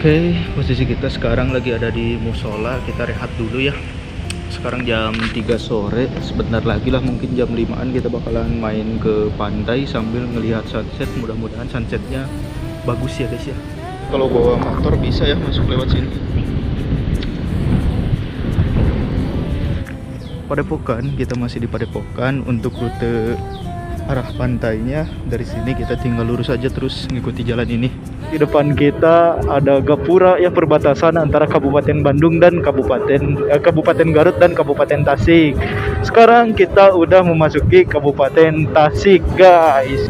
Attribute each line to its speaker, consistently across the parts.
Speaker 1: Oke, posisi kita sekarang lagi ada di musola. Kita rehat dulu ya. Sekarang jam 3 sore. Sebentar lagi lah, mungkin jam 5-an kita bakalan main ke pantai sambil ngelihat sunset. Mudah-mudahan sunsetnya bagus ya guys ya. Kalau bawa motor bisa ya masuk lewat sini. Padepokan, kita masih di Padepokan. Untuk rute arah pantainya dari sini kita tinggal lurus aja terus ngikuti jalan ini. Di depan kita ada gapura ya, perbatasan antara Kabupaten Bandung dan Kabupaten Garut dan Kabupaten Tasik. Sekarang kita udah memasuki Kabupaten Tasik, guys.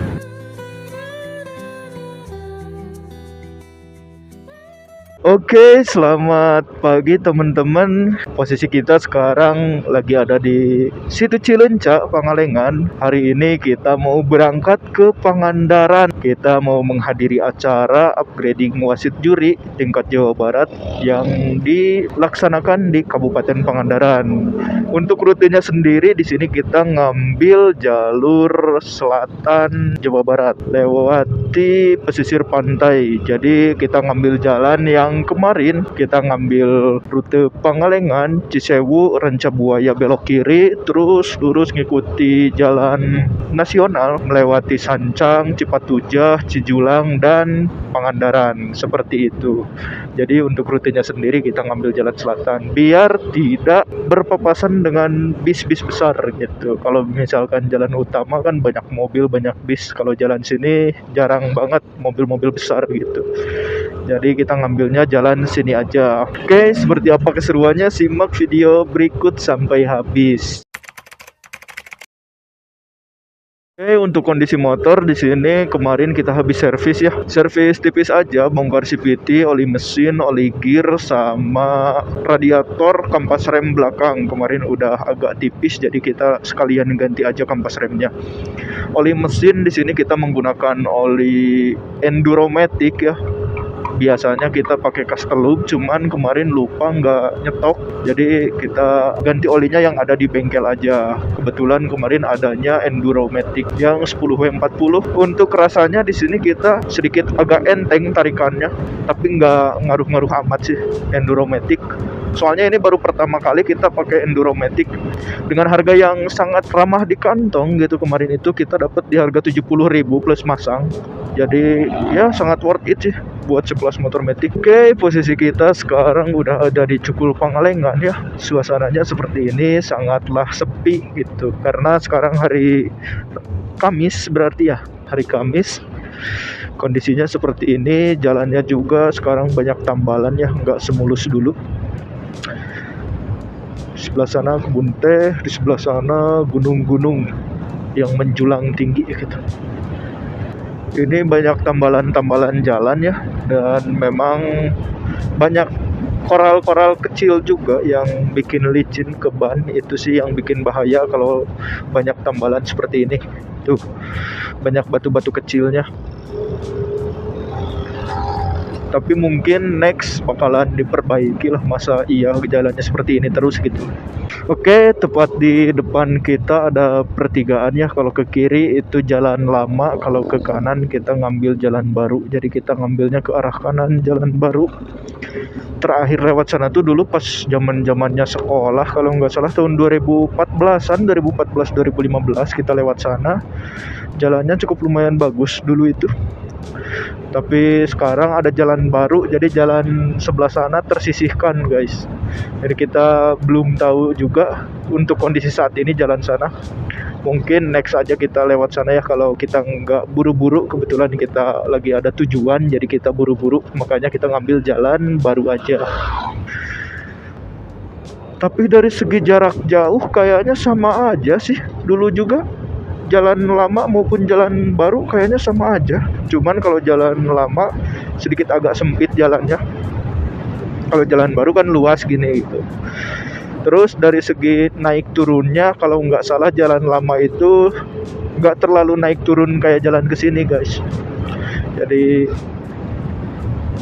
Speaker 1: Oke, selamat pagi teman-teman. Posisi kita sekarang lagi ada di situ Cileunca, Pangalengan. Hari ini kita mau berangkat ke Pangandaran. Kita mau menghadiri acara upgrading wasit juri tingkat Jawa Barat yang dilaksanakan di Kabupaten Pangandaran. Untuk rutenya sendiri di sini kita ngambil jalur selatan Jawa Barat, lewati pesisir pantai. Jadi kita ngambil jalan yang kemarin kita ngambil rute Pangalengan, Cisewu, Rancabuaya belok kiri, terus lurus ngikuti jalan nasional melewati Sancang, Cipatujah, Cijulang, dan Pangandaran, seperti itu. Jadi untuk rutenya sendiri kita ngambil jalan selatan biar tidak berpapasan dengan bis-bis besar gitu. Kalau misalkan jalan utama kan banyak mobil, banyak bis. Kalau jalan sini jarang banget mobil-mobil besar gitu. Jadi kita ngambilnya jalan sini aja. Oke, seperti apa keseruannya? Simak video berikut sampai habis. Oke, untuk kondisi motor di sini kemarin kita habis servis ya. Servis tipis aja, bongkar CVT, oli mesin, oli gear, sama radiator, kampas rem belakang. Kemarin udah agak tipis, jadi kita sekalian ganti aja kampas remnya. Oli mesin di sini kita menggunakan oli Enduromatic ya. Biasanya kita pakai Castrolub, cuman kemarin lupa nggak nyetok, jadi kita ganti olinya yang ada di bengkel aja. Kebetulan kemarin adanya Enduromatic yang 10W40. Untuk rasanya di sini kita sedikit agak enteng tarikannya, tapi nggak ngaruh-ngaruh amat sih Enduromatic. Soalnya ini baru pertama kali kita pakai Enduromatic dengan harga yang sangat ramah di kantong gitu. Kemarin itu kita dapat di harga 70.000 plus masang. Jadi ya sangat worth it sih buat sekelas motor matic. Oke, posisi kita sekarang udah ada di Cukul Pangalengan ya. Suasananya seperti ini, sangatlah sepi gitu. Karena sekarang hari Kamis, berarti ya hari Kamis. Kondisinya seperti ini, jalannya juga sekarang banyak tambalan ya, nggak semulus dulu. Di sebelah sana kebun teh, di sebelah sana gunung-gunung yang menjulang tinggi gitu. Ini banyak tambalan-tambalan jalan ya, dan memang banyak koral-koral kecil juga yang bikin licin ke ban. Itu sih yang bikin bahaya kalau banyak tambalan seperti ini. Tuh, banyak batu-batu kecilnya. Tapi mungkin next bakalan diperbaiki lah, masa iya jalannya seperti ini terus gitu. Oke, tepat di depan kita ada pertigaan ya. Kalau ke kiri itu jalan lama, kalau ke kanan kita ngambil jalan baru. Jadi kita ngambilnya ke arah kanan, jalan baru. Terakhir lewat sana tuh dulu pas zaman-zamannya sekolah, kalau nggak salah tahun 2014-an, 2014-2015 kita lewat sana. Jalannya cukup lumayan bagus dulu itu. Tapi sekarang ada jalan baru, jadi jalan sebelah sana tersisihkan guys. Jadi kita belum tahu juga untuk kondisi saat ini jalan sana. Mungkin next aja kita lewat sana ya, kalau kita nggak buru-buru. Kebetulan kita lagi ada tujuan, jadi kita buru-buru, makanya kita ngambil jalan baru aja. Tapi dari segi jarak jauh kayaknya sama aja sih. Dulu juga jalan lama maupun jalan baru kayaknya sama aja. Cuman kalau jalan lama sedikit agak sempit jalannya. Kalau jalan baru kan luas gini gitu. Terus dari segi naik turunnya, kalau nggak salah jalan lama itu nggak terlalu naik turun kayak jalan kesini guys. Jadi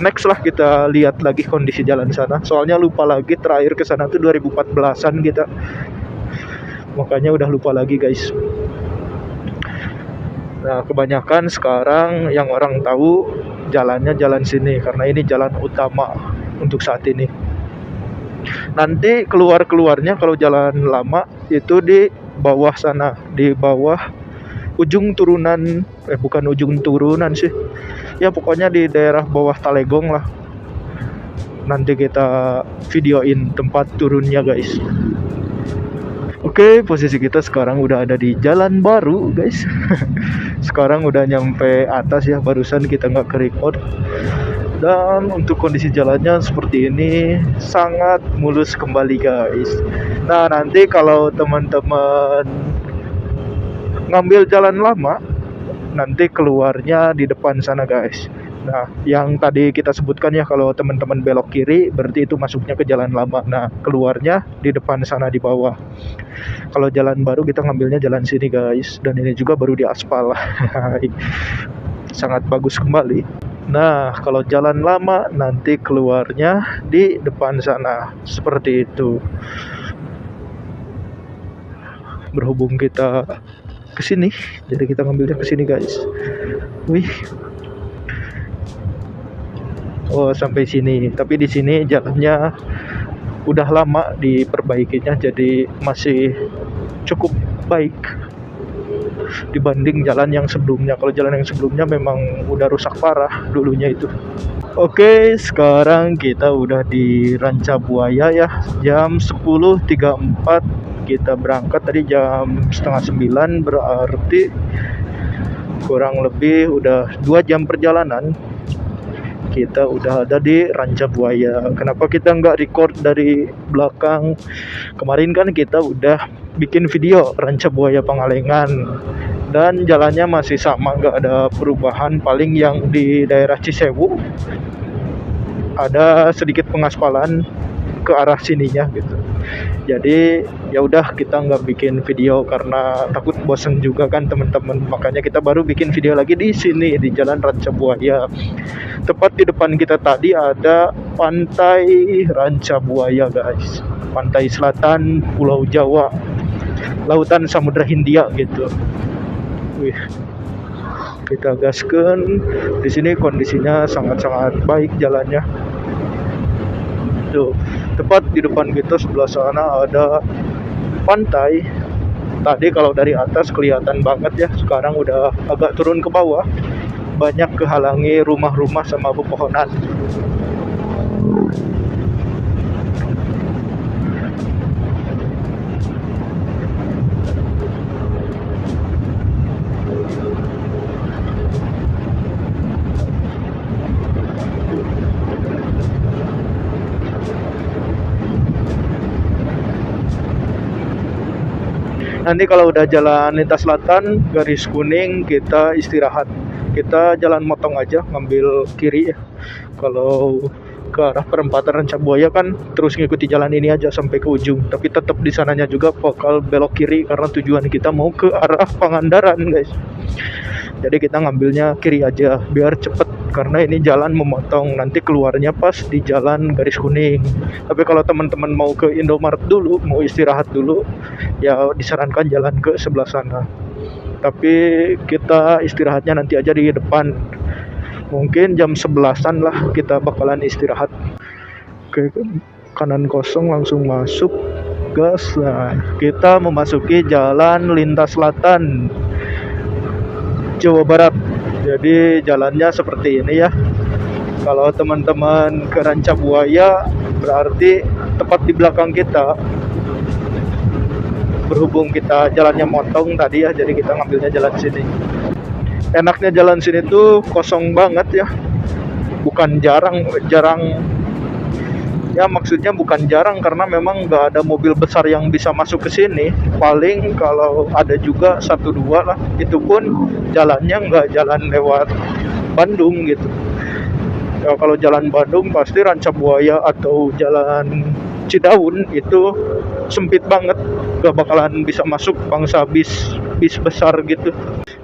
Speaker 1: next lah kita lihat lagi kondisi jalan sana. Soalnya lupa lagi, terakhir ke sana tuh 2014-an kita. Makanya udah lupa lagi guys. Nah, kebanyakan sekarang yang orang tahu jalannya jalan sini karena ini jalan utama untuk saat ini. Nanti keluarnya kalau jalan lama itu di bawah sana, di bawah ujung turunan, bukan ujung turunan sih, ya pokoknya di daerah bawah Talegong lah. Nanti kita videoin tempat turunnya guys. Oke, posisi kita sekarang udah ada di jalan baru guys. Sekarang udah nyampe atas ya, barusan kita nggak ke-record. Dan untuk kondisi jalannya seperti ini, sangat mulus kembali guys. Nah nanti kalau teman-teman ngambil jalan lama, nanti keluarnya di depan sana guys. Nah yang tadi kita sebutkan ya, kalau teman-teman belok kiri berarti itu masuknya ke jalan lama. Nah keluarnya di depan sana di bawah. Kalau jalan baru kita ngambilnya jalan sini guys. Dan ini juga baru diaspal. Sangat bagus kembali. Nah, kalau jalan lama nanti keluarnya di depan sana. Seperti itu. Berhubung kita ke sini, jadi kita ngambilnya ke sini, guys. Wih. Oh, sampai sini. Tapi di sini jalannya udah lama diperbaikinya, jadi masih cukup baik dibanding jalan yang sebelumnya. Kalau jalan yang sebelumnya memang udah rusak parah dulunya itu. Oke, sekarang kita udah di Rancabuaya ya. Jam 10.34 kita berangkat, tadi jam setengah 9, berarti kurang lebih udah 2 jam perjalanan. Kita udah ada di Rancabuaya. Kenapa kita nggak record dari belakang? Kemarin kan kita udah bikin video Rancabuaya Pangalengan, dan jalannya masih sama, nggak ada perubahan. Paling yang di daerah Cisewu ada sedikit pengaspalan ke arah sininya gitu. Jadi ya udah, kita nggak bikin video karena takut bosen juga kan teman-teman. Makanya kita baru bikin video lagi di sini di Jalan Rancabuaya. Tepat di depan kita tadi ada Pantai Rancabuaya guys. Pantai selatan Pulau Jawa, Lautan Samudra Hindia gitu. Wih. Kita gaskan. Di sini kondisinya sangat-sangat baik jalannya. Tuh, tepat di depan kita sebelah sana ada pantai. Tadi kalau dari atas kelihatan banget ya, sekarang udah agak turun ke bawah. Banyak kehalangi rumah-rumah sama pepohonan. Nanti kalau udah jalan lintas selatan garis kuning kita istirahat. Kita jalan motong aja, ngambil kiri ya. Kalau ke arah perempatan Rancabuaya kan terus ngikuti jalan ini aja sampai ke ujung. Tapi tetap di sananya juga bakal belok kiri karena tujuan kita mau ke arah Pangandaran guys. Jadi kita ngambilnya kiri aja biar cepet, karena ini jalan memotong, nanti keluarnya pas di jalan garis kuning. Tapi kalau teman-teman mau ke Indomaret dulu, mau istirahat dulu, ya disarankan jalan ke sebelah sana. Tapi kita istirahatnya nanti aja di depan. Mungkin jam 11-an lah kita bakalan istirahat. Oke, kanan kosong langsung masuk gas. Nah, kita memasuki jalan lintas selatan Jawa Barat. Jadi jalannya seperti ini ya. Kalau teman-teman ke Rancabuaya berarti tepat di belakang kita. Berhubung kita jalannya motong tadi ya, jadi kita ngambilnya jalan sini. Enaknya jalan sini tuh kosong banget ya. Bukan jarang ya, maksudnya bukan jarang karena memang nggak ada mobil besar yang bisa masuk ke sini. Paling kalau ada juga 1-2 lah, itu pun jalannya nggak jalan lewat Bandung gitu ya. Kalau jalan Bandung pasti Rancabuaya atau jalan Cidaun itu sempit banget, nggak bakalan bisa masuk bangsa bis besar gitu.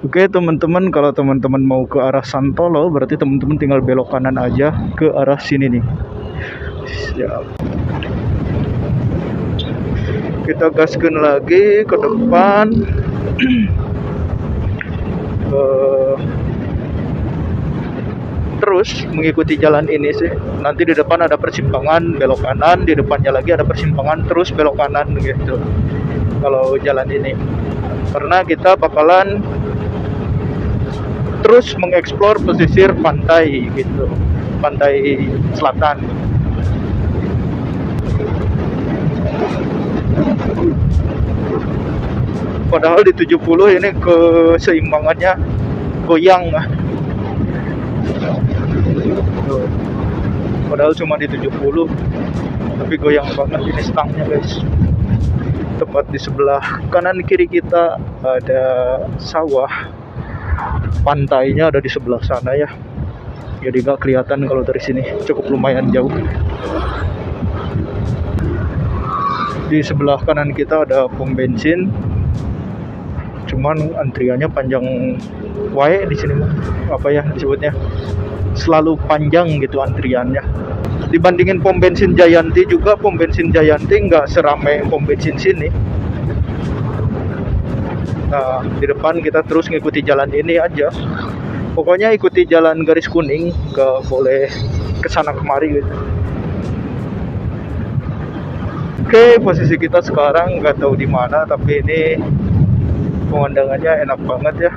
Speaker 1: Oke teman-teman, kalau teman-teman mau ke arah Santolo berarti teman-teman tinggal belok kanan aja ke arah sini nih. Siap. Kita gaskan lagi ke depan. terus mengikuti jalan ini sih. Nanti di depan ada persimpangan belok kanan, di depannya lagi ada persimpangan terus belok kanan gitu. Kalau jalan ini, karena kita bakalan terus mengeksplor pesisir pantai gitu, pantai selatan. Padahal di 70 ini keseimbangannya goyang. Padahal cuma di 70 tapi goyang banget ini stangnya guys. Tepat di sebelah kanan kiri kita ada sawah, pantainya ada di sebelah sana ya, jadi nggak kelihatan kalau dari sini, cukup lumayan jauh. Di sebelah kanan kita ada pom bensin, cuman antriannya panjang wae di sini mah, apa ya disebutnya, selalu panjang gitu antriannya. Dibandingin pom bensin Jayanti juga, pom bensin Jayanti nggak seramai pom bensin sini. Nah, di depan kita terus ngikuti jalan ini aja. Pokoknya ikuti jalan garis kuning, nggak boleh kesana kemari gitu. Oke, posisi kita sekarang nggak tahu di mana, tapi ini pemandangannya enak banget ya.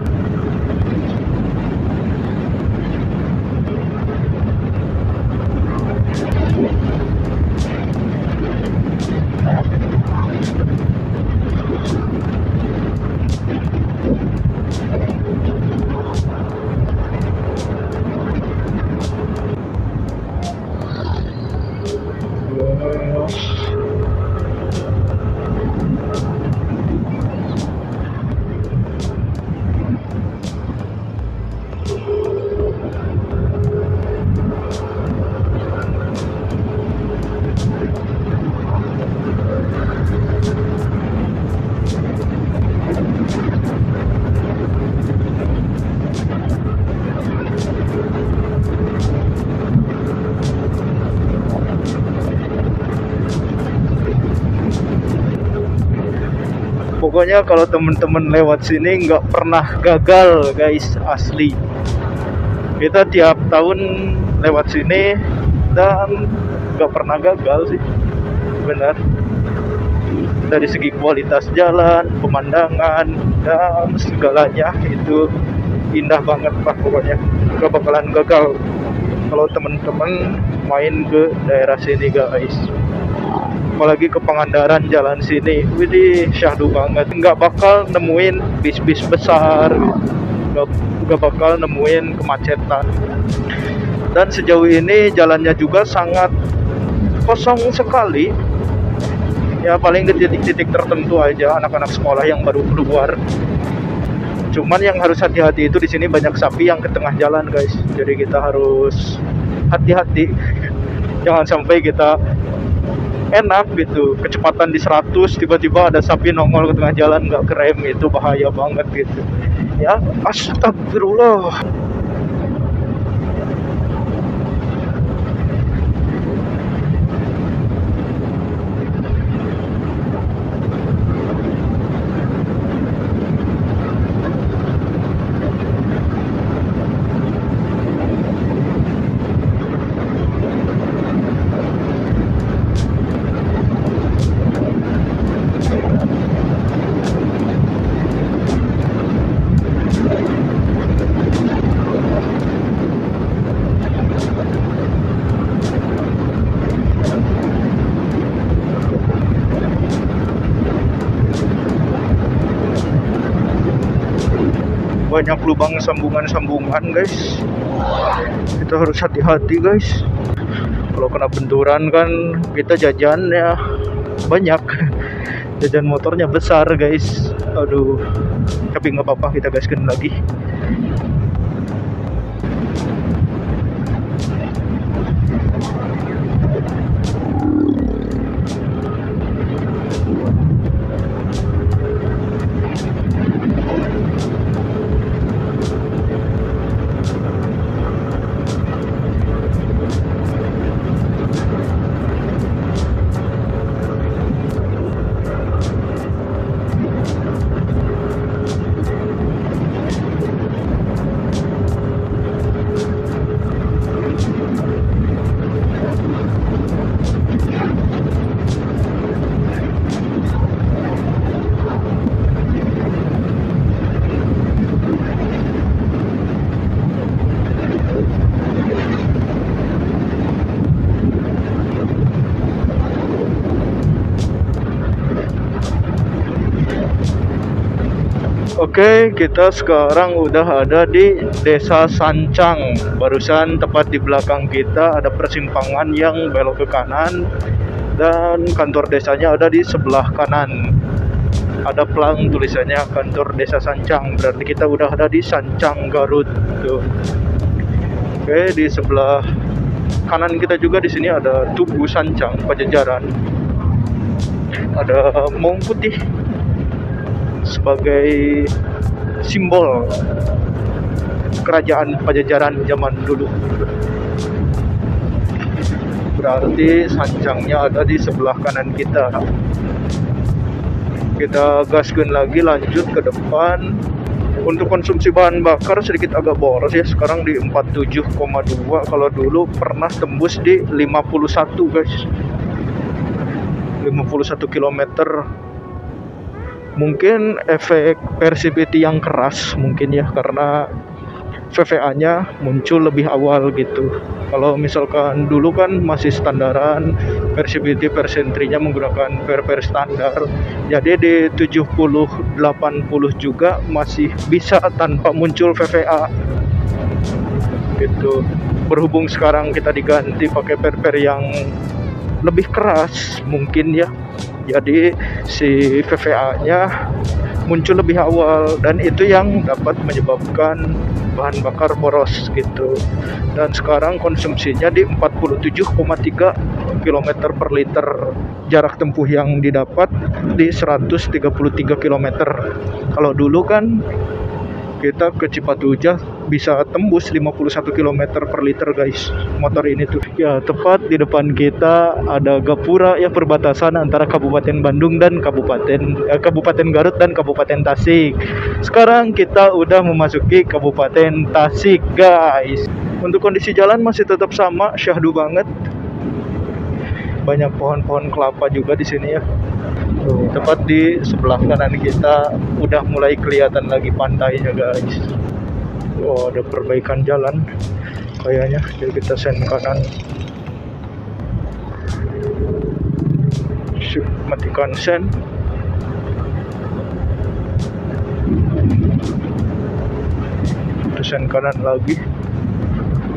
Speaker 1: Pokoknya kalau temen-temen lewat sini nggak pernah gagal guys, asli. Kita tiap tahun lewat sini dan nggak pernah gagal sih, benar. Dari segi kualitas jalan, pemandangan, dan segalanya itu indah banget lah pokoknya. Nggak bakalan gagal kalau temen-temen main ke daerah sini guys. Apalagi ke Pangandaran jalan sini, widih syahdu banget. Nggak bakal nemuin bis-bis besar, nggak bakal nemuin kemacetan. Dan sejauh ini jalannya juga sangat kosong sekali. Ya paling di titik-titik tertentu aja anak-anak sekolah yang baru keluar. Cuman yang harus hati-hati itu di sini banyak sapi yang ke tengah jalan guys. Jadi kita harus hati-hati. Jangan sampai kita enak gitu, kecepatan di 100 tiba-tiba ada sapi nongol ke tengah jalan nggak kerem, itu bahaya banget gitu ya. Astagfirullah. Banyak lubang sambungan-sambungan guys, kita harus hati-hati guys. Kalau kena benturan kan kita jajan ya banyak, jajan motornya besar guys. Aduh, tapi nggak apa-apa, kita gaskan lagi. Oke, kita sekarang udah ada di Desa Sancang. Barusan tepat di belakang kita ada persimpangan yang belok ke kanan dan kantor desanya ada di sebelah kanan. Ada pelang tulisannya kantor Desa Sancang. Berarti kita udah ada di Sancang, Garut. Tuh. Oke, di sebelah kanan kita juga di sini ada Tugu Sancang Pajajaran. Ada Maung Putih sebagai simbol kerajaan Pajajaran zaman dulu. Berarti Sancangnya ada di sebelah kanan kita. Kita gaskan lagi, lanjut ke depan. Untuk konsumsi bahan bakar sedikit agak boros ya. Sekarang di 47,2. Kalau dulu pernah tembus di 51 guys. 51 km. Mungkin efek PCVT yang keras mungkin ya, karena VVA-nya muncul lebih awal gitu. Kalau misalkan dulu kan masih standaran, PCVT persentrinya menggunakan per standar. Jadi di 70-80 juga masih bisa tanpa muncul VVA. Gitu. Berhubung sekarang kita diganti pakai per yang lebih keras mungkin ya. Jadi si VVA-nya muncul lebih awal dan itu yang dapat menyebabkan bahan bakar boros gitu. Dan sekarang konsumsinya di 47,3 km per liter. Jarak tempuh yang didapat di 133 km. Kalau dulu kan kita ke Cipatujah bisa tembus 51 km per liter guys, motor ini tuh. Ya, tepat di depan kita ada gapura ya, perbatasan antara Kabupaten Bandung dan Kabupaten Garut dan Kabupaten Tasik. Sekarang kita udah memasuki Kabupaten Tasik guys. Untuk kondisi jalan masih tetap sama, syahdu banget. Banyak pohon-pohon kelapa juga di sini ya. Tuh, tepat di sebelah kanan kita udah mulai kelihatan lagi pantainya guys. Oh, ada perbaikan jalan kayaknya, jadi kita sen kanan. Matikan sen. Sen kanan lagi.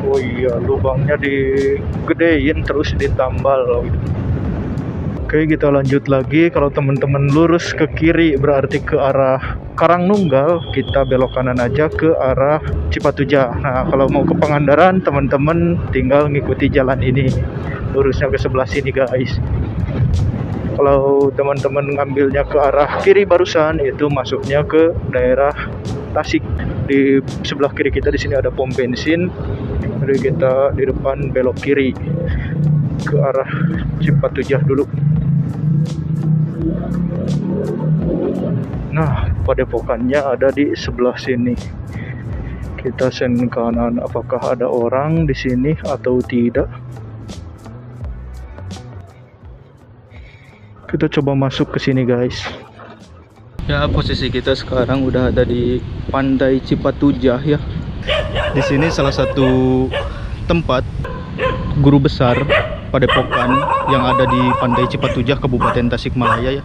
Speaker 1: Oh iya, lubangnya digedein terus ditambal. Oke, kita lanjut lagi. Kalau teman-teman lurus ke kiri berarti ke arah Karangnunggal, kita belok kanan aja ke arah Cipatujah. Nah, kalau mau ke Pangandaran, teman-teman tinggal ngikuti jalan ini. Lurusnya ke sebelah sini, guys. Kalau teman-teman ngambilnya ke arah kiri barusan, itu masuknya ke daerah Tasik. Di sebelah kiri kita di sini ada pom bensin. Jadi kita di depan belok kiri ke arah Cipatujah dulu. Nah, padepokannya ada di sebelah sini. Kita sen kanan, apakah ada orang di sini atau tidak? Kita coba masuk ke sini, guys. Ya, posisi kita sekarang udah ada di Pantai Cipatujah ya. Di sini salah satu tempat guru besar padepokan yang ada di Pantai Cipatujah, Kabupaten Tasikmalaya ya.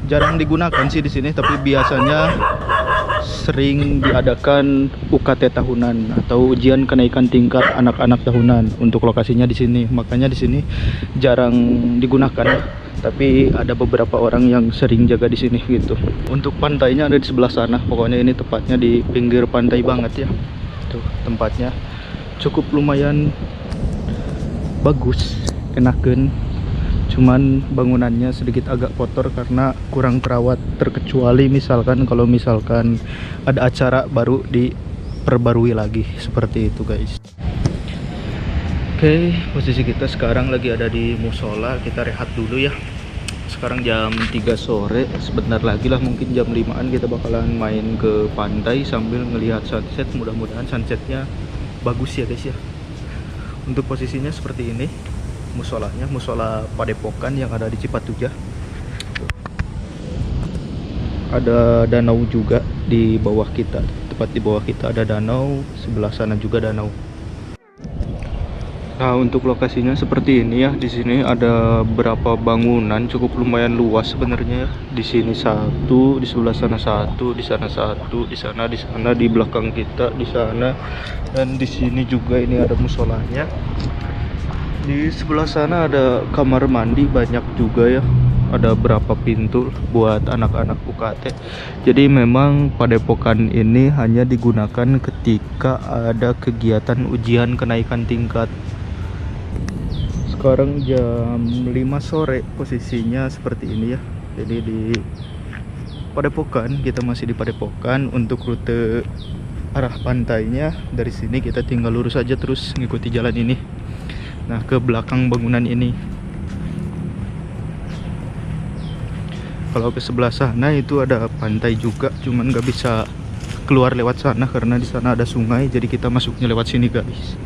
Speaker 1: Jarang digunakan sih di sini, tapi biasanya sering diadakan UKT tahunan atau ujian kenaikan tingkat anak-anak tahunan. Untuk lokasinya di sini, makanya di sini jarang digunakan. Tapi ada beberapa orang yang sering jaga di sini gitu. Untuk pantainya ada di sebelah sana. Pokoknya ini tepatnya di pinggir pantai banget ya. Tuh tempatnya cukup lumayan bagus, enakeun. Cuman bangunannya sedikit agak kotor karena kurang terawat, terkecuali misalkan kalau misalkan ada acara baru diperbarui lagi seperti itu guys. Oke, posisi kita sekarang lagi ada di musola. Kita rehat dulu ya. Sekarang jam 3 sore, sebentar lagi lah mungkin jam 5-an kita bakalan main ke pantai sambil ngelihat sunset. Mudah-mudahan sunsetnya bagus ya guys ya. Untuk posisinya seperti ini. Musolanya, musola padepokan yang ada di Cipatujah. Ada danau juga di bawah kita. Tepat di bawah kita ada danau, sebelah sana juga danau. Nah, untuk lokasinya seperti ini ya. Di sini ada beberapa bangunan cukup lumayan luas sebenarnya ya. Di sini satu, di sebelah sana satu, di sana satu, di sana, di belakang kita, di sana, dan di sini juga ini ada musolanya. Di sebelah sana ada kamar mandi banyak juga ya. Ada berapa pintu buat anak-anak UKT. Jadi memang Padepokan ini hanya digunakan ketika ada kegiatan ujian kenaikan tingkat. Sekarang jam 5 sore, posisinya seperti ini ya. Jadi di Padepokan, kita masih di Padepokan. Untuk rute arah pantainya dari sini kita tinggal lurus aja terus ngikuti jalan ini. Nah, ke belakang bangunan ini. Kalau ke sebelah sana itu ada pantai juga, cuman nggak bisa keluar lewat sana karena di sana ada sungai. Jadi kita masuknya lewat sini, guys.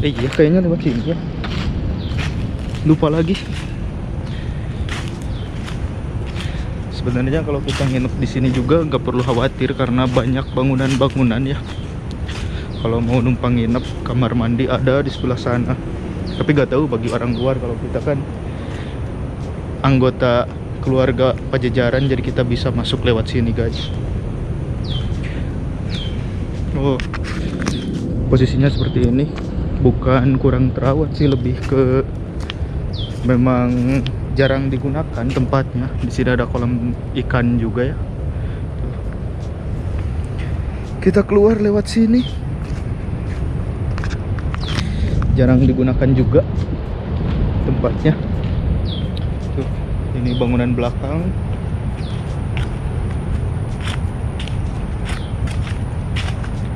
Speaker 1: Iya, kayaknya lewat sini ya. Lupa lagi. Sebenarnya kalau kita nginep di sini juga nggak perlu khawatir karena banyak bangunan-bangunan ya. Kalau mau numpang nginep, kamar mandi ada di sebelah sana. Tapi nggak tahu bagi orang luar, kalau kita kan anggota keluarga Pajajaran, jadi kita bisa masuk lewat sini, guys. Oh, posisinya seperti ini. Bukan kurang terawat sih, lebih ke memang jarang digunakan tempatnya. Di sini ada kolam ikan juga ya. Kita keluar lewat sini. Jarang digunakan juga tempatnya. Tuh, ini bangunan belakang.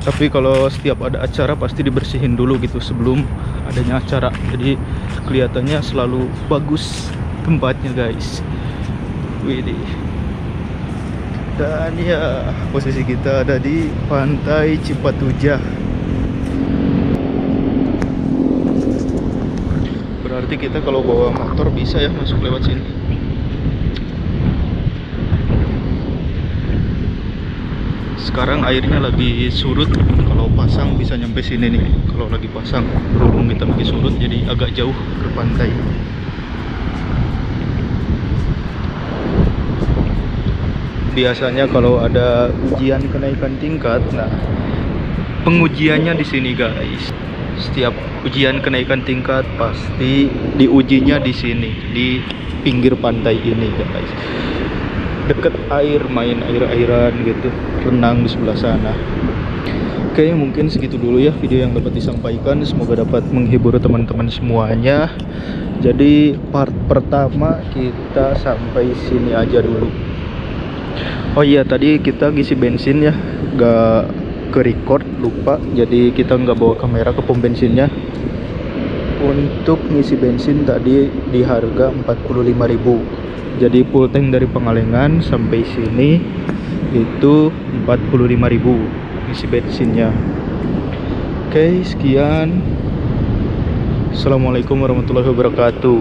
Speaker 1: Tapi kalau setiap ada acara pasti dibersihin dulu gitu sebelum adanya acara. Jadi kelihatannya selalu bagus tempatnya, guys. Widih. Dan ya, posisi kita ada di Pantai Cipatujah. Berarti kita kalau bawa motor bisa ya masuk lewat sini. Sekarang airnya lagi surut. Kalau pasang bisa nyampe sini nih. Kalau lagi pasang, berhubung kita lagi surut jadi agak jauh ke pantai. Biasanya kalau ada ujian kenaikan tingkat, nah pengujiannya di sini, guys. Setiap ujian kenaikan tingkat pasti diujinya di sini, di pinggir pantai ini, guys. Deket air, main air-airan gitu, renang di sebelah sana. Oke, mungkin segitu dulu ya video yang dapat disampaikan. Semoga dapat menghibur teman-teman semuanya. Jadi part pertama kita sampai sini aja dulu. Oh iya, tadi kita ngisi bensin ya, gak ke record, lupa. Jadi kita nggak bawa kamera ke pom bensinnya. Untuk ngisi bensin tadi di harga 45.000. Jadi full tank dari Pangalengan sampai sini itu 45.000 ngisi bensinnya. Oke, sekian. Assalamualaikum warahmatullahi wabarakatuh.